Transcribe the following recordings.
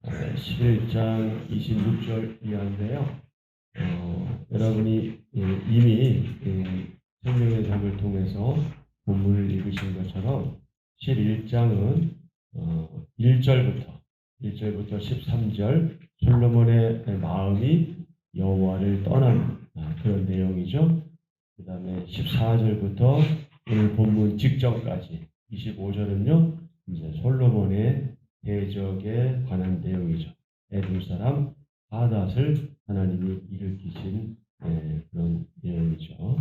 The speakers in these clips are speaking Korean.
11장 26절 이하인데요. 여러분이 이미 성령의 잠을 통해서 본문을 읽으신 것처럼 11장은 1절부터 13절 솔로몬의 마음이 여호와를 떠나는 그런 내용이죠. 그 다음에 14절부터 오늘 본문 직전까지 25절은요, 이제 솔로몬의 대적에 관한 내용이죠. 에돔 사람 하닷을 하나님이 일으키신 그런 내용이죠.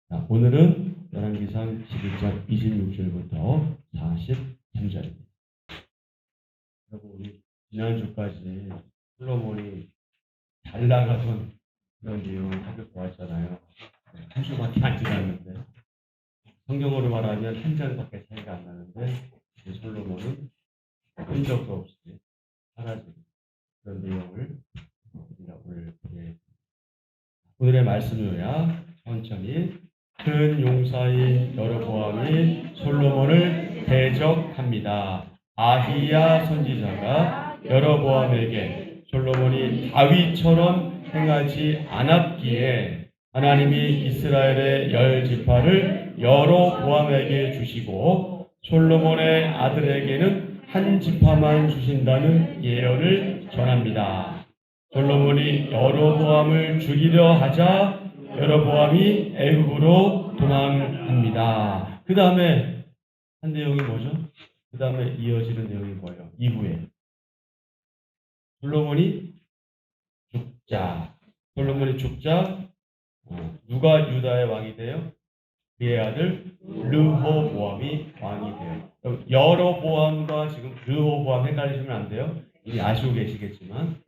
자, 오늘은 열왕기상 11장 26절부터 43절입니다. 그리고 우리 지난주까지 솔로몬이 잘 나가던 그런 내용을 살펴보았잖아요. 한 주밖에 안 지났는데 성경으로 말하면 한 장밖에 차이가 안 나는데 솔로몬은 흔적도 없이 사라진 그런 내용을 우리가 오늘의 말씀이야 천천히 큰 용사인 여로보암이 솔로몬을 대적합니다. 아히야 선지자가 여로보암에게 솔로몬이 다윗처럼 행하지 않았기에 하나님이 이스라엘의 10지파를 여로보암에게 주시고 솔로몬의 아들에게는 한 지파만 주신다는 예언을 전합니다. 솔로몬이 여로보암을 죽이려 하자 여로보암이 애굽으로 도망합니다. 그 다음에 한 내용이 뭐죠? 그 다음에 이어지는 내용이 뭐예요? 이후에 솔로몬이 죽자 누가 유다의 왕이 돼요? 그의 아들 르호보암이 왕이 돼요. 여로보암과 지금 르호보암 헷갈리시면 안 돼요. 이미 아시고 계시겠지만,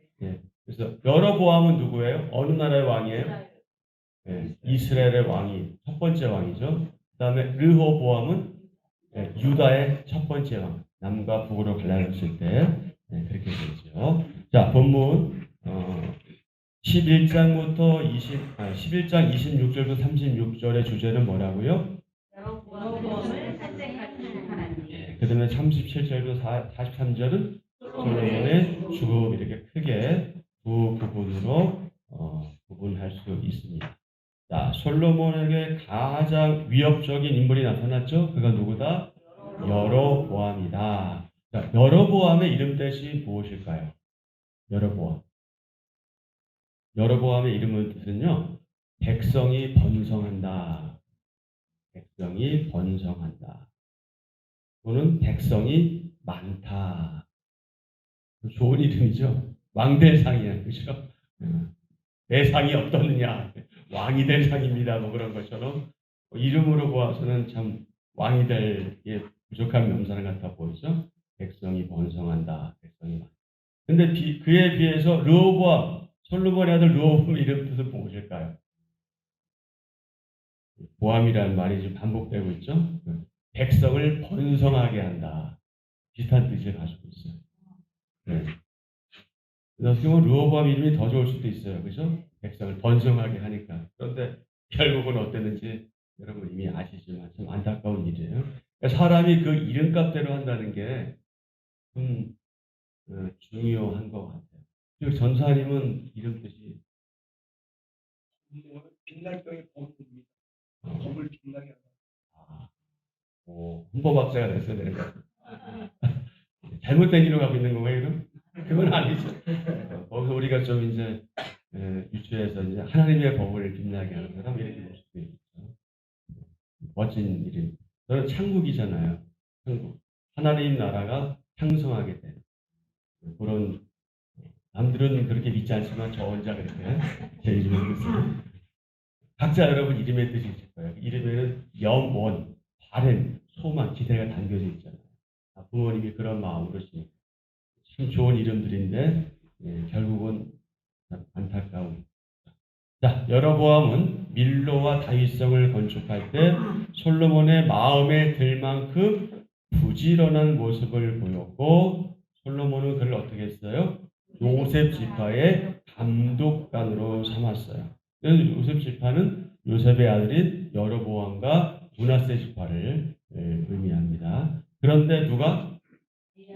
그래서 여로보암은 누구예요? 어느 나라의 왕이에요? 이스라엘의 왕이 첫 번째 왕이죠. 그 다음에 르호보암은 유다의 첫 번째 왕. 남과 북으로 갈라졌을 때 그렇게 되죠. 자, 본문 11장 26절부터 36절의 주제는 뭐라고요? 여로보암을 탄생하신 하나님. 그 다음에 37절부터 43절은 솔로몬의 죽음, 이렇게 크게 두 부분으로 구분할 수 있습니다. 자, 솔로몬에게 가장 위협적인 인물이 나타났죠? 그가 누구다? 여로보암이다. 자, 여로보암의 이름 뜻이 무엇일까요? 여로보암의 이름의 뜻은요, 백성이 번성한다. 백성이 번성한다. 또는 백성이 많다. 좋은 이름이죠. 왕될 상이야, 그죠? 내 상이 어떻느냐, 왕이 될 상입니다. 뭐 그런 것처럼 이름으로 보아서는 참 왕이 될 부족한 명사를 같아 보이죠. 백성이 번성한다. 백성이 많다. 근데 그에 비해서 르호보암, 솔로몬의 아들 르호보암 이름 뜻은 무엇일까요? 보암이라는 말이 지금 반복되고 있죠. 백성을 번성하게 한다. 비슷한 뜻을 가지고 있어요. 그래서 지금 르호보암 이름이 더 좋을 수도 있어요. 그죠? 백성을 번성하게 하니까. 그런데 결국은 어땠는지 여러분 이미 아시지만 참 안타까운 일이에요. 그러니까 사람이 그 이름값대로 한다는 게 중요한 것 같아요. 그리고 전사님은 이름 뜻이 빛날 병의 범입니다. 범을 빛나게 하다. 홍보박사가 됐어야 되는 것 같아요. 잘못된 길로 가고 있는 건가요, 그럼? 그건 아니죠. 거기서 우리가 좀 이제 유추해서 이제 하나님의 법을 빛나게 하는 사람 이렇게 볼 수도 있죠. 멋진 이름. 저는 창국이잖아요. 창국. 하나님 나라가 창성하게 된 그런, 남들은 그렇게 믿지 않지만 저 혼자 그렇게 제 이름을 했어요. 각자 여러분 이름의 뜻이 있을 거예요. 이름에는 영원, 바램, 소망, 기대가 담겨져 있잖아요. 부모님이 그런 마음으로 참 좋은 이름들인데 결국은 안타까운. 자, 여로보암은 밀로와 다윗성을 건축할 때 솔로몬의 마음에 들 만큼 부지런한 모습을 보였고, 솔로몬은 그를 어떻게 했어요? 요셉 지파의 감독관으로 삼았어요. 그래서 요셉 지파는 요셉의 아들인 여로보암과 므낫세 지파를 의미합니다. 그런데 누가?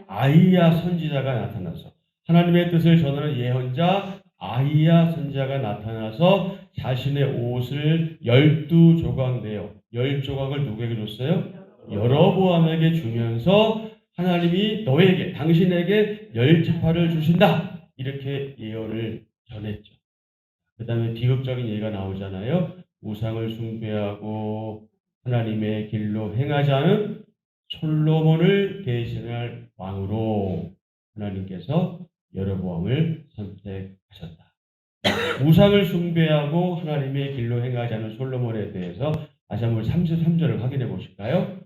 아히야 선지자가 나타나서 하나님의 뜻을 전하는 예언자 아이야 선지자가 나타나서 자신의 옷을 12조각 내어 10조각을 누구에게 줬어요? 여로보암에게 주면서 하나님이 너에게 당신에게 10지파를 주신다 이렇게 예언을 전했죠. 그 다음에 비극적인 예가 나오잖아요. 우상을 숭배하고 하나님의 길로 행하지 않은 솔로몬을 대신할 왕으로 하나님께서 여로보암을 선택하셨다. 우상을 숭배하고 하나님의 길로 행하지 않은 솔로몬에 대해서 다시 한번 33절을 확인해 보실까요?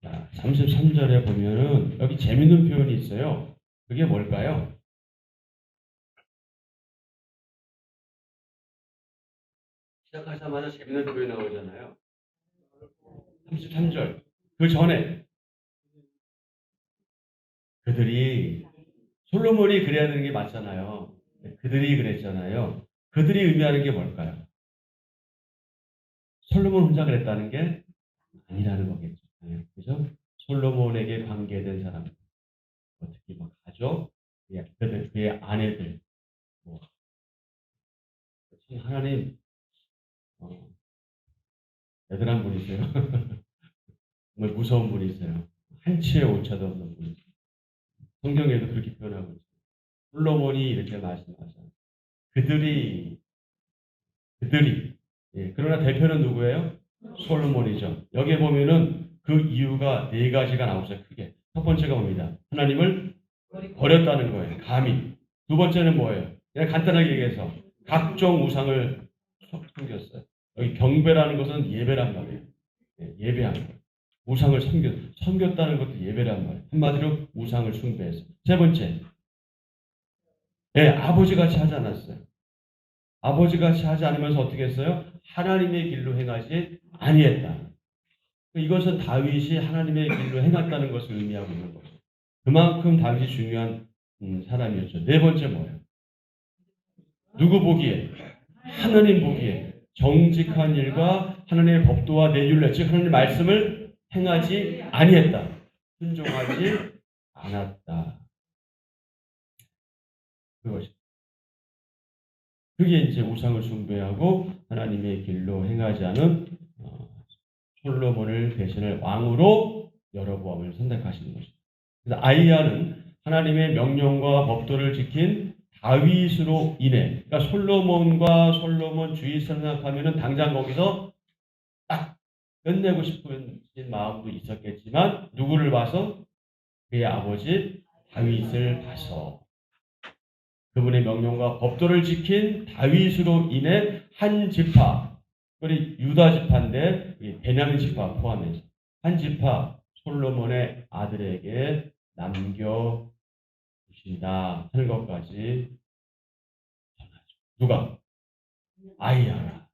자, 33절에 보면은 여기 재밌는 표현이 있어요. 그게 뭘까요? 시작하자마자 재밌는 표현이 나오잖아요. 33절. 그 전에 그들이 솔로몬이 그래야 되는 게 맞잖아요. 그들이 그랬잖아요. 그들이 의미하는 게 뭘까요? 솔로몬 혼자 그랬다는 게 아니라는 거겠죠. 그죠? 솔로몬에게 관계된 사람, 특히 뭐 가족, 그의 아내들, 뭐 하나님 대단한 분이세요. 정말 무서운 분이세요. 한치의 오차도 없는 분이세요. 성경에도 그렇게 표현하고 있어요. 솔로몬이 이렇게 말씀하잖아요. 그들이 그러나 대표는 누구예요? 솔로몬이죠. 여기에 보면은 그 이유가 네 가지가 나오죠. 크게. 첫 번째가 뭡니다. 하나님을 버렸다는 거예요. 감히. 두 번째는 뭐예요? 그냥 간단하게 얘기해서 각종 우상을 섬겼어요. 여기 경배라는 것은 예배란 말이에요. 예배하는 거예요. 우상을 섬겼다는 것도 예배란 말이에요. 한마디로 우상을 숭배해서. 세 번째, 아버지같이 하지 않았어요. 아버지같이 하지 않으면서 어떻게 했어요? 하나님의 길로 행하지 아니했다. 이것은 다윗이 하나님의 길로 행했다는 것을 의미하고 있는 거죠. 그만큼 다윗이 중요한 사람이었죠. 네 번째 뭐예요? 누구 보기에? 하나님 보기에 정직한 일과 하나님의 법도와 내율례, 즉 하나님의 말씀을 행하지 아니했다. 순종하지 않았다. 그것이. 그게 이제 우상을 숭배하고 하나님의 길로 행하지 않은 솔로몬을 대신할 왕으로 여로보암을 선택하시는 것입니다. 그래서 아이야는 하나님의 명령과 법도를 지킨 다윗으로 인해, 그러니까 솔로몬 주의 생각하면은 당장 거기서 딱 끝내고 싶은 마음도 있었겠지만 누구를 봐서? 그의 아버지 다윗을 봐서 그분의 명령과 법도를 지킨 다윗으로 인해 한 지파, 우리 유다 지파인데 베냐민 지파 포함해서 한 지파 솔로몬의 아들에게 남겨 주신다 하는 것까지 전하죠. 누가? 아이야가.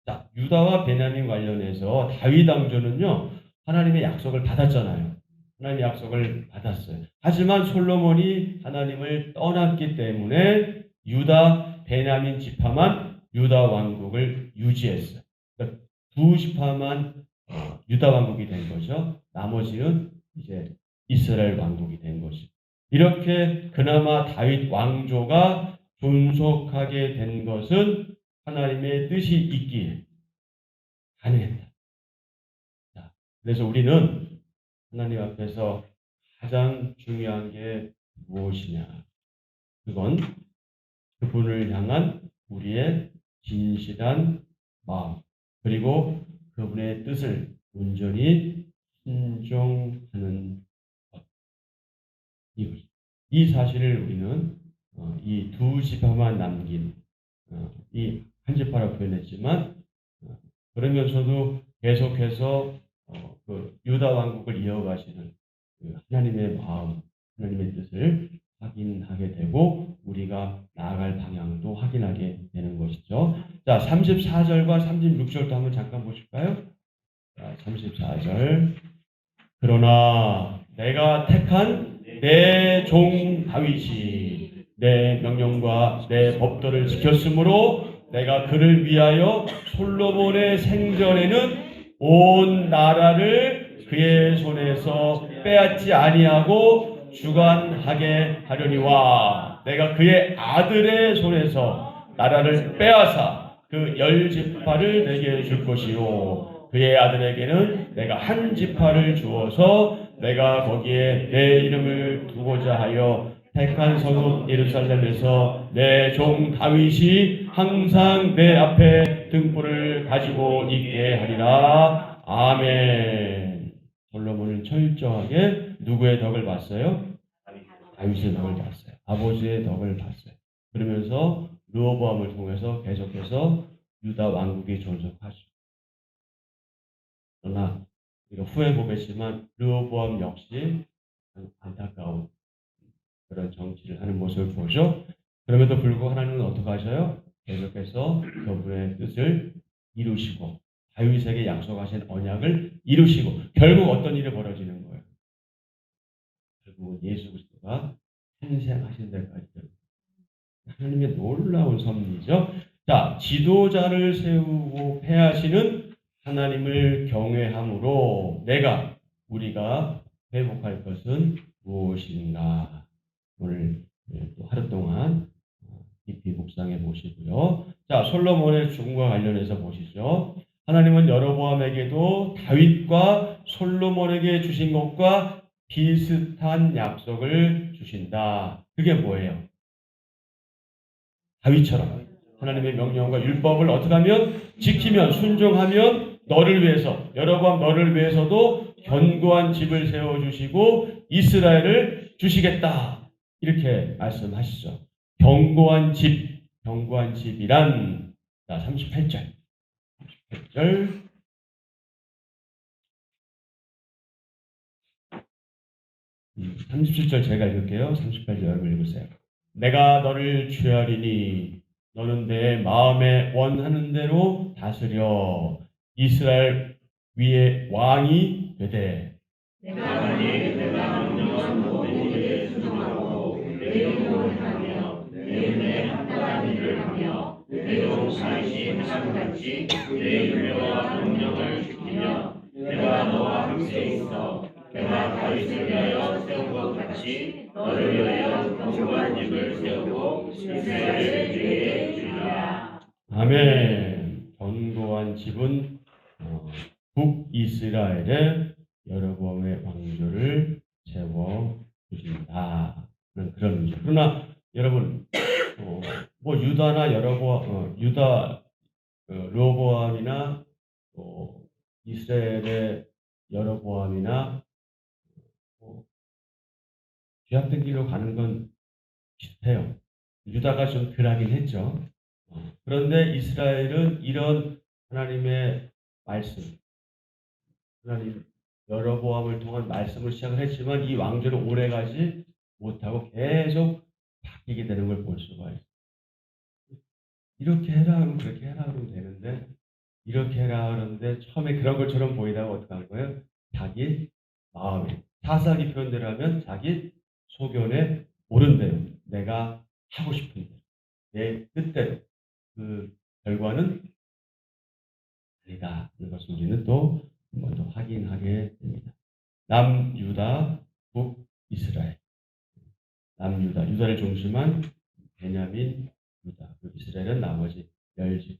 자, 유다와 베냐민 관련해서 다윗 왕조는요 하나님의 약속을 받았잖아요. 하나님의 약속을 받았어요. 하지만 솔로몬이 하나님을 떠났기 때문에 유다, 베냐민 지파만 유다 왕국을 유지했어요. 그러니까 두 지파만 유다 왕국이 된 거죠. 나머지는 이제 이스라엘 왕국이 된 거죠. 이렇게 그나마 다윗 왕조가 존속하게 된 것은 하나님의 뜻이 있기에 가능했다. 자, 그래서 우리는 하나님 앞에서 가장 중요한 게 무엇이냐? 그건 그분을 향한 우리의 진실한 마음, 그리고 그분의 뜻을 온전히 순종하는 것. 이 사실을 우리는 이 두 지파만 남긴 이 한 지파라고 표현했지만 그러면서도 계속해서 그 유다 왕국을 이어가시는 그 하나님의 마음, 하나님의 뜻을 확인하게 되고 우리가 나아갈 방향도 확인하게 되는 것이죠. 자, 34절과 36절도 한번 잠깐 보실까요? 자, 34절. 그러나 내가 택한 내 종 다윗이 내 명령과 내 법도를 지켰으므로 내가 그를 위하여 솔로몬의 생전에는 온 나라를 그의 손에서 빼앗지 아니하고 주관하게 하려니와 내가 그의 아들의 손에서 나라를 빼앗아 그 10지파를 내게 줄 것이요 그의 아들에게는 내가 한 지파를 주어서 내가 거기에 내 이름을 두고자 하여 택한 성읍 예루살렘에서 내 종 다윗이 항상 내 앞에 등불을 가지고 있게 하리라. 아멘. 솔로몬은 철저하게 누구의 덕을 봤어요? 다윗의 덕을 봤어요. 아버지의 덕을 봤어요. 그러면서 르호보암을 통해서 계속해서 유다 왕국이 존속하죠. 그러나 우리가 후에 보겠지만 르호보암 역시 안타까운 그런 정치를 하는 모습을 보죠. 그럼에도 불구하고 하나님은 어떻게 하셔요? 계속해서 그분의 뜻을 이루시고 다윗에게 약속하신 언약을 이루시고 결국 어떤 일이 벌어지는 거예요? 결국 예수 그리스도가 탄생하신 데까지 하나님의 놀라운 섭리죠. 자, 지도자를 세우고 폐하시는 하나님을 경외함으로 우리가 회복할 것은 무엇인가? 오늘 또 하루 동안 깊이 묵상해 보시고요. 자, 솔로몬의 죽음과 관련해서 보시죠. 하나님은 여로보암에게도 다윗과 솔로몬에게 주신 것과 비슷한 약속을 주신다. 그게 뭐예요? 다윗처럼 하나님의 명령과 율법을 어떻게 하면 지키면 순종하면 너를 위해서 여로보암 너를 위해서도 견고한 집을 세워주시고 이스라엘을 주시겠다. 이렇게 말씀하시죠. 견고한 집이란 자 38절 37절 제가 읽을게요. 38절 여러분 읽으세요. 내가 너를 취하리니 너는 내 마음에 원하는 대로 다스려 이스라엘 위에 왕이 되되 내가 명령한 모든 일에 순종하고 내 이름을 하며 내 은혜 합당한 일을 하며 내 종 다윗이 행한 같이 내 율례와 명령을 지키며 내가 너와 함께 있어 내가 다윗을 위하여 세운 것 같이 너를 위하여 견고한 집을 세우고 이스라엘을 네게 주리라. 아멘. 견고한 집은 북이스라엘의 여로보암의 왕조를 세워 주신다. 그런 의미죠. 그러나 여러분 뭐 유다나 유다 르호보암이나 이스라엘의 여로보암이나 죄악된 길로 가는 건 비슷해요. 유다가 좀 덜하긴 했죠. 그런데 이스라엘은 이런 하나님의 말씀, 하나님 여로보암을 통한 말씀을 시작을 했지만 이 왕조를 오래가지 못하고 계속 바뀌게 되는 걸 볼 수가 있어요. 이렇게 해라 하면 그렇게 해라 하면 되는데 이렇게 해라 하는데 처음에 그런 것처럼 보이다가 어떻게 한 거예요? 자기 마음에 사사기 표현대로 하면 자기 소견에 옳은 대로 내가 하고 싶은 대로 내 뜻대로 그 결과는 아니다. 이것을 우리는 또 한 번 더 확인하게 됩니다. 남유다, 북이스라엘. 남유다, 유다를 중심한 베냐민, 유다, 이스라엘은 나머지 10집.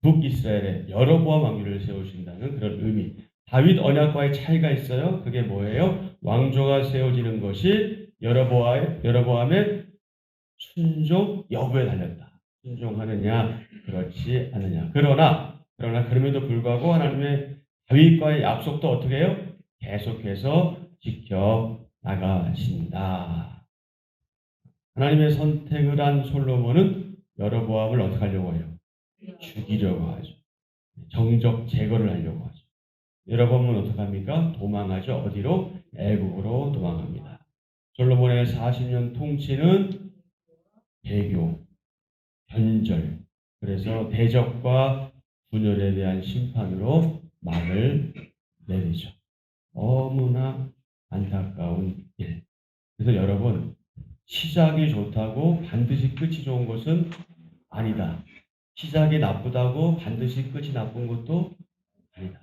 북이스라엘의 여로보암 왕조를 세우신다는 그런 의미. 다윗 언약과의 차이가 있어요. 그게 뭐예요? 왕조가 세워지는 것이 여로보암의 순종 여부에 달렸다. 순종하느냐, 그렇지 않느냐. 그러나 그럼에도 불구하고 하나님의 다윗과의 약속도 어떻게 해요? 계속해서 지켜 나가신다. 하나님의 선택을 한 솔로몬은 여로보암을 어떻게 하려고 해요? 죽이려고 하죠. 정적 제거를 하려고 하죠. 여로보암은 어떻게 합니까? 도망하죠. 어디로? 애국으로 도망합니다. 솔로몬의 40년 통치는 배교, 변절, 그래서 대적과 분열에 대한 심판으로 막을 내리죠. 너무나 안타까운 일. 그래서 여러분, 시작이 좋다고 반드시 끝이 좋은 것은 아니다. 시작이 나쁘다고 반드시 끝이 나쁜 것도 아니다.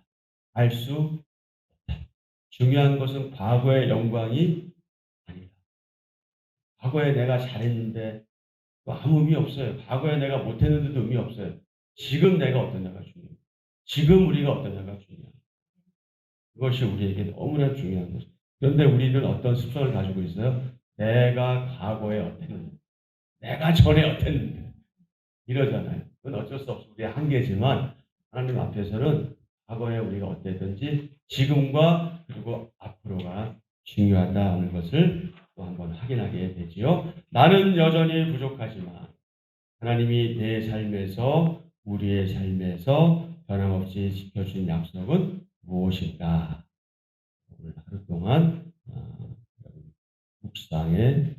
알 수 없다. 중요한 것은 과거의 영광이 아니다. 과거에 내가 잘했는데 또 아무 의미 없어요. 과거에 내가 못했는데도 의미 없어요. 지금 내가 어떠냐가 중요해요. 지금 우리가 어떠냐가 중요해요. 그것이 우리에게 너무나 중요한 것이죠. 그런데 우리는 어떤 습성을 가지고 있어요? 내가 과거에 어땠는데, 내가 전에 어땠는데 이러잖아요. 그건 어쩔 수 없어 우리의 한계지만 하나님 앞에서는 과거에 우리가 어땠든지 지금과 그리고 앞으로가 중요하다는 것을 또 한번 확인하게 되지요. 나는 여전히 부족하지만 하나님이 내 삶에서 우리의 삶에서 변함없이 지켜준 약속은 무엇일까? 오늘 하루 동안 묵상의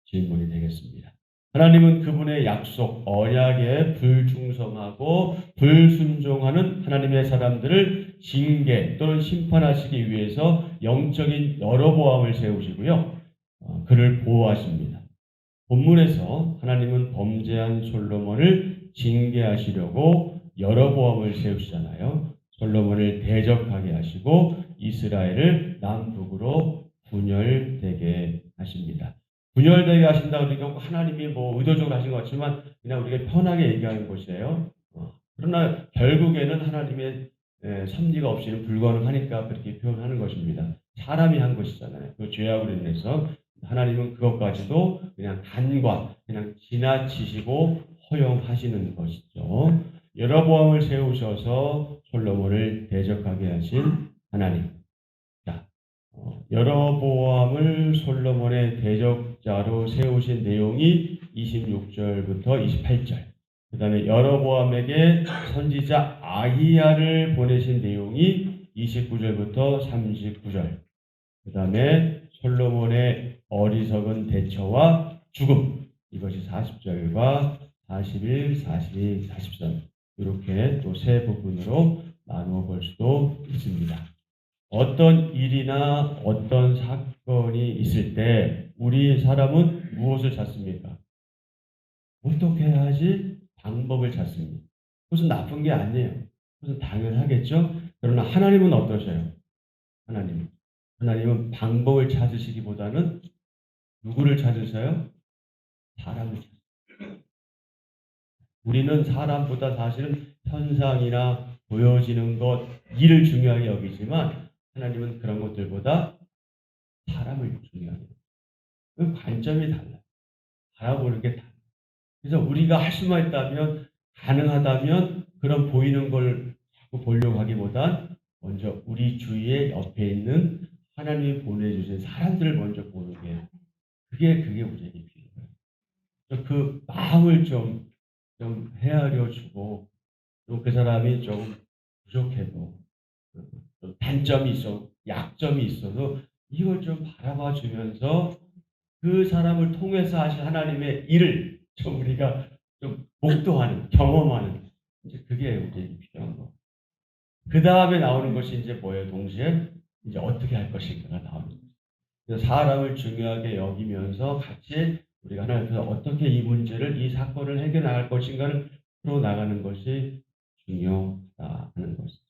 질문이 되겠습니다. 하나님은 그분의 약속, 언약에 불충성하고 불순종하는 하나님의 사람들을 징계 또는 심판하시기 위해서 영적인 여러보암을 세우시고요. 그를 보호하십니다. 본문에서 하나님은 범죄한 솔로몬을 징계하시려고 여러보암을 세우시잖아요. 솔로몬을 대적하게 하시고 이스라엘을 남북으로 분열되게 하십니다. 분열되게 하신다 그러니까 하나님이 뭐 의도적으로 하신 것 같지만 그냥 우리가 편하게 얘기하는 것이에요. 그러나 결국에는 하나님의 섭리가 없이는 불가능하니까 그렇게 표현하는 것입니다. 사람이 한 것이잖아요. 그 죄악으로 인해서 하나님은 그것까지도 그냥 간과 그냥 지나치시고 허용하시는 것이죠. 여러보암을 세우셔서 솔로몬을 대적하게 하신 하나님. 자, 여러보암을 솔로몬의 대적자로 세우신 내용이 26절부터 28절. 그 다음에 여러보암에게 선지자 아히야를 보내신 내용이 29절부터 39절. 그 다음에 솔로몬의 어리석은 대처와 죽음. 이것이 40절과 41, 42, 43. 이렇게 또 세 부분으로 나누어 볼 수도 있습니다. 어떤 일이나 어떤 사건이 있을 때 우리 사람은 무엇을 찾습니까? 어떻게 해야지 방법을 찾습니다. 그것은 나쁜 게 아니에요. 그것은 당연하겠죠? 그러나 하나님은 어떠셔요? 하나님은 방법을 찾으시기보다는 누구를 찾으세요? 사람을 찾으세요. 우리는 사람보다 사실은 현상이나 보여지는 것, 일을 중요하게 여기지만 하나님은 그런 것들보다 사람을 중요하게 여겨요. 그 관점이 달라요. 바라보는 게 달라요. 그래서 우리가 할 수만 있다면, 가능하다면 그런 보이는 걸 자꾸 보려고 하기보단 먼저 우리 주위에 옆에 있는 하나님이 보내주신 사람들을 먼저 보는 게 그게 우리에게 필요해요. 그 마음을 좀 헤아려 주고 또 그 사람이 좀 부족해도 좀 단점이 있어 약점이 있어도 이걸 좀 바라봐 주면서 그 사람을 통해서 하신 하나님의 일을 좀 우리가 좀 목도하는 경험하는 이제 그게 우리에게 필요한 거. 그 다음에 나오는 것이 이제 뭐예요? 동시에 이제 어떻게 할 것인가가 나오는 거예요. 그래서 사람을 중요하게 여기면서 같이 우리가 하나님께서 어떻게 이 문제를 이 사건을 해결 나갈 것인가를 풀어 나가는 것이 중요하다 하는 것이죠.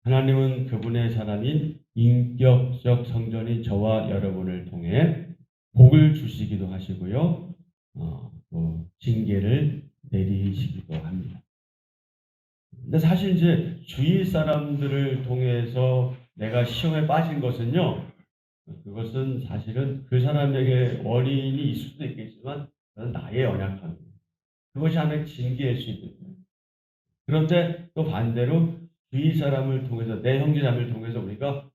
하나님은 그분의 사람인 인격적 성전인 저와 여러분을 통해 복을 주시기도 하시고요. 또 징계를 내리시기도 합니다. 근데 사실 이제 주위 사람들을 통해서 내가 시험에 빠진 것은요. 그것은 사실은 그 사람에게 원인이 있을 수도 있겠지만 그건 나의 연약함이에요. 그것이 하나의 징계일 수 있는 거예요. 그런데 또 반대로 주위 사람을 통해서 내 형제자매를 통해서 우리가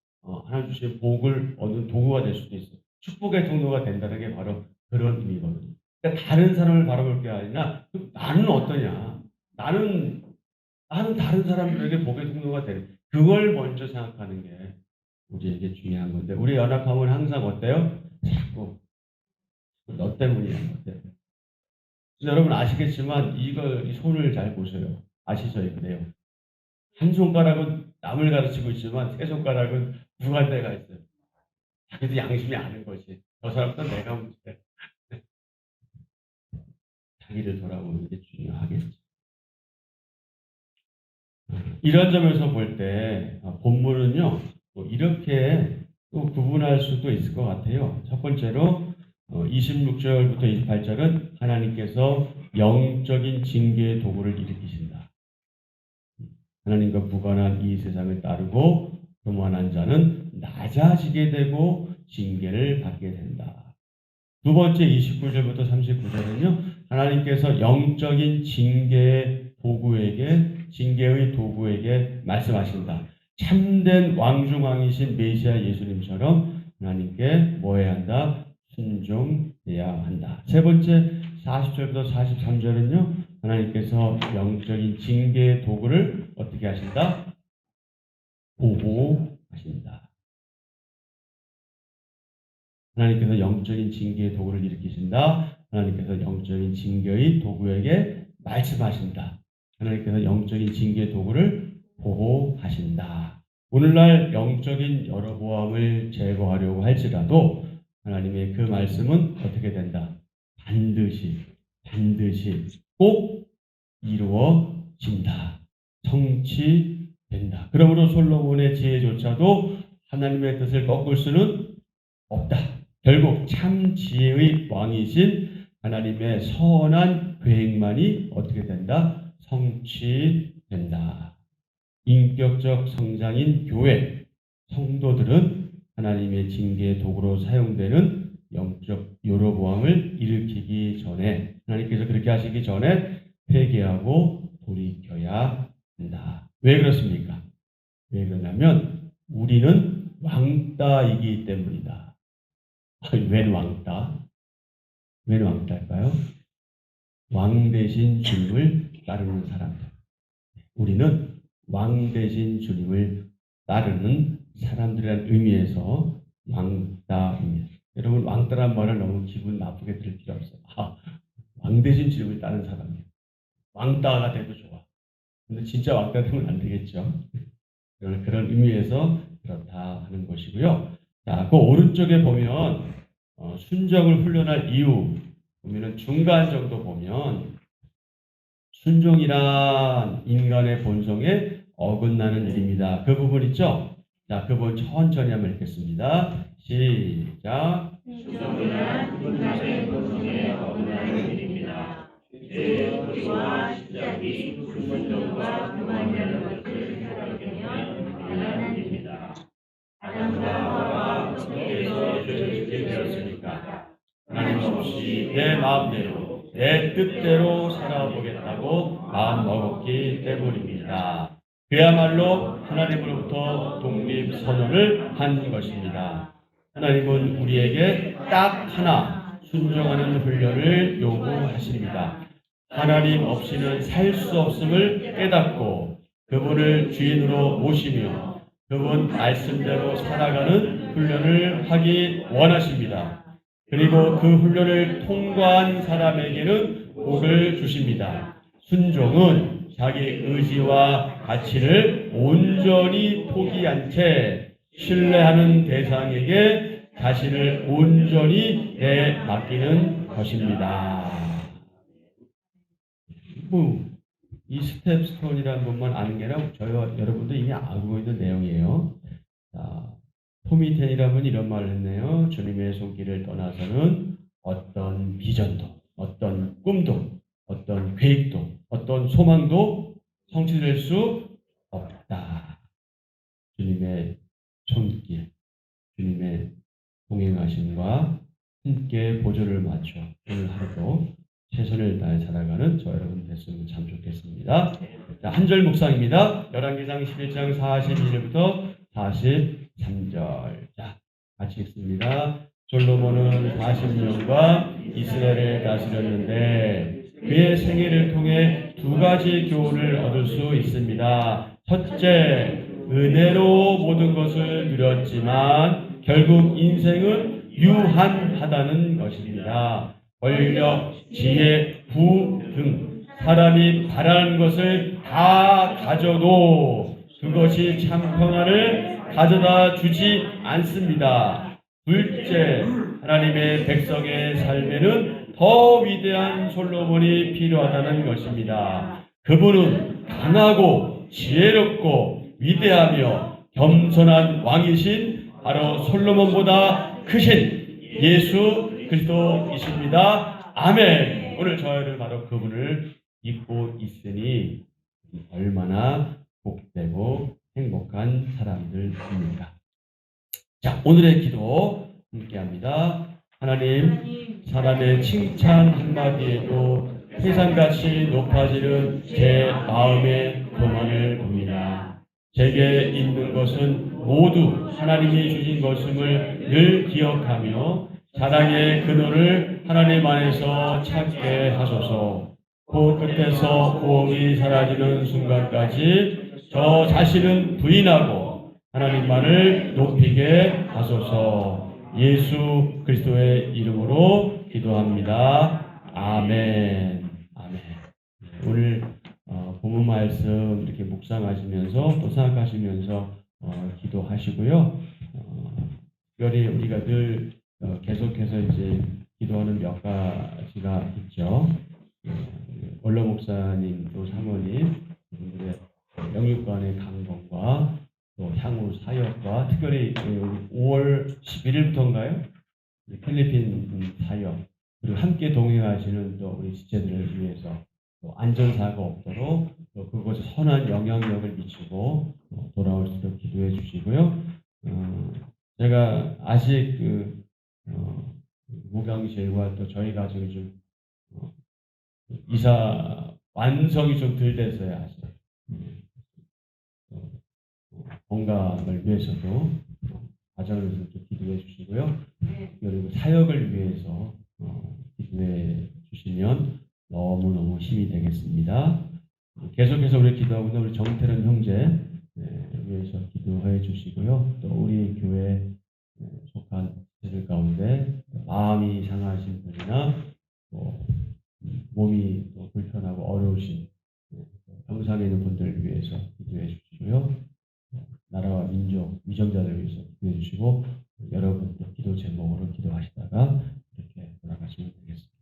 하나님 주신 복을 얻는 도구가 될 수도 있어요. 축복의 통로가 된다는 게 바로 그런 의미거든요. 그러니까 다른 사람을 바라볼 게 아니라 나는 어떠냐? 나는 다른 사람들에게 복의 통로가 되는 그걸 먼저 생각하는 게 우리에게 중요한 건데 우리 연약함은 항상 어때요? 자꾸 너 때문이야. 너 때문에. 여러분 아시겠지만 이 손을 잘 보세요. 아시죠? 이거 내용. 한 손가락은 남을 가르치고 있지만 세 손가락은 누구한테 가 있어요. 자기도 양심이 아는 거지. 저 사람도 내가 문제. 자기를 돌아보는 게 중요하겠죠. 이런 점에서 볼 때 본문은요 또 이렇게 또 구분할 수도 있을 것 같아요. 첫 번째로 26절부터 28절은 하나님께서 영적인 징계의 도구를 일으키신다. 하나님과 무관한 이 세상을 따르고 교만한 자는 낮아지게 되고 징계를 받게 된다. 두 번째 29절부터 39절은요. 하나님께서 영적인 징계의 도구에게 말씀하신다. 참된 왕중왕이신 메시아 예수님처럼 하나님께 뭐 해야 한다? 순종해야 한다. 세 번째 40절부터 43절은요. 하나님께서 영적인 징계의 도구를 어떻게 하신다? 보호하신다. 하나님께서 영적인 징계의 도구를 일으키신다. 하나님께서 영적인 징계의 도구에게 말씀하신다. 하나님께서 영적인 징계의 도구를 보호하신다. 오늘날 영적인 여러보암을 제거하려고 할지라도 하나님의 그 말씀은 어떻게 된다? 반드시 꼭 이루어진다. 성취된다. 그러므로 솔로몬의 지혜조차도 하나님의 뜻을 꺾을 수는 없다. 결국 참 지혜의 왕이신 하나님의 선한 계획만이 어떻게 된다? 성취된다. 인격적 성장인 교회, 성도들은 하나님의 징계의 도구로 사용되는 영적 여로보암을 일으키기 전에 하나님께서 그렇게 하시기 전에 회개하고 돌이켜야 한다. 왜 그렇습니까? 왜 그러냐면 우리는 왕따이기 때문이다. 웬 왕따? 웬 왕따일까요? 왕 대신 주님을 따르는 사람들. 우리는 왕 대신 주님을 따르는 사람들이라는 의미에서 왕따입니다. 여러분 왕따란 말을 너무 기분 나쁘게 들을 필요 없어요. 왕 대신 주님을 따르는 사람이에요. 왕따가 돼도 좋아. 근데 진짜 왕따 되면 안 되겠죠. 그런 의미에서 그렇다 하는 것이고요. 자, 그 오른쪽에 보면 순종을 훈련할 이유 보면은 중간 정도 보면 순종이란 인간의 본성에 어긋나는 일입니다. 그 부분 있죠? 자, 그 부분 천천히 한번 읽겠습니다. 시작. 순종이란 인간의 본성에 어긋나는 일입니다. 제 도리와 시작이 불순종과 교만이라는 것을 생각하면 가난한 일입니다. 아담과 하와가 어디에서 죄를 짓게 되었습니까? 하나님 없이 내 마음대로 내 뜻대로 살아보겠다고 마음먹었기 때문입니다. 그야말로 하나님으로부터 독립선언을 한 것입니다. 하나님은 우리에게 딱 하나 순종하는 훈련을 요구하십니다. 하나님 없이는 살 수 없음을 깨닫고 그분을 주인으로 모시며 그분 말씀대로 살아가는 훈련을 하기 원하십니다. 그리고 그 훈련을 통과한 사람에게는 복을 주십니다. 순종은 자기 의지와 가치를 온전히 포기한 채 신뢰하는 대상에게 자신을 온전히 내맡기는 것입니다. 이 스텝스톤이라는 것만 아는 게 아니라 저희와 여러분도 이미 알고 있는 내용이에요. 자, 토미텐이라는 분이 이런 말을 했네요. 주님의 손길을 떠나서는 어떤 비전도, 어떤 꿈도, 어떤 계획도, 어떤 소망도 성취될 수 없다. 주님의 손길, 주님의 동행하심과 함께 보조를 맞춰 오늘 하루도 최선을 다해 살아가는 저 여러분 됐으면 참 좋겠습니다. 자, 한 절 묵상입니다. 열왕기상 11장 41절부터 43절. 자, 같이 읽습니다. 솔로몬은 40년간 이스라엘을 다스렸는데 그의 생애를 통해 두 가지 교훈을 얻을 수 있습니다. 첫째, 은혜로 모든 것을 누렸지만 결국 인생은 유한하다는 것입니다. 권력, 지혜, 부 등 사람이 바라는 것을 다 가져도 그것이 참 평안을 가져다 주지 않습니다. 둘째, 하나님의 백성의 삶에는 더 위대한 솔로몬이 필요하다는 것입니다. 그분은 강하고 지혜롭고 위대하며 겸손한 왕이신 바로 솔로몬보다 크신 예수 그리스도이십니다. 아멘. 오늘 저희는 바로 그분을 믿고 있으니 얼마나 복되고 행복한 사람들입니까? 자, 오늘의 기도 함께합니다. 하나님, 사람의 칭찬 한마디에도 세상같이 높아지는 제 마음의 교만을 봅니다. 제게 있는 것은 모두 하나님이 주신 것임을 늘 기억하며 사랑의 근원을 하나님 안에서 찾게 하소서. 그 끝에서 호흡이 사라지는 순간까지 저 자신은 부인하고 하나님만을 높이게 하소서. 예수 그리스도의 이름으로 기도합니다. 아멘. 아멘. 오늘 본문 말씀 이렇게 묵상하시면서 또 생각하시면서 기도하시고요. 특별히 우리가 늘 계속해서 이제 기도하는 몇 가지가 있죠. 원로 목사님 또 사모님 분들의 영육간의 강건과 또 향후 사역과 특별히 5월 11일부터인가요? 필리핀 사역 그리고 함께 동행하시는 또 우리 지체들을 위해서 또 안전사고가 없도록 또 그곳에 선한 영향력을 미치고 돌아올 수 있도록 기도해 주시고요. 제가 아직 모병실과 또 저희 가족이 좀 이사 완성이 좀 덜 됐어요 아직. 건강을 위해서도 가정을 위해서 또 기도해 주시고요. 그리고 사역을 위해서 기도해 주시면 너무너무 힘이 되겠습니다. 계속해서 우리 기도하고 있는 우리 정태른 형제 위해서 기도해 주시고요. 또 우리 교회 속한 분들 가운데 마음이 상하신 분이나 또 몸이 또 불편하고 어려우신 병상에 있는 분들을 위해서 기도해 주시고요. 나라와 민족, 위정자들을 위해서 기도해 주시고 여러분도 기도 제목으로 기도하시다가 이렇게 돌아가시면 되겠습니다.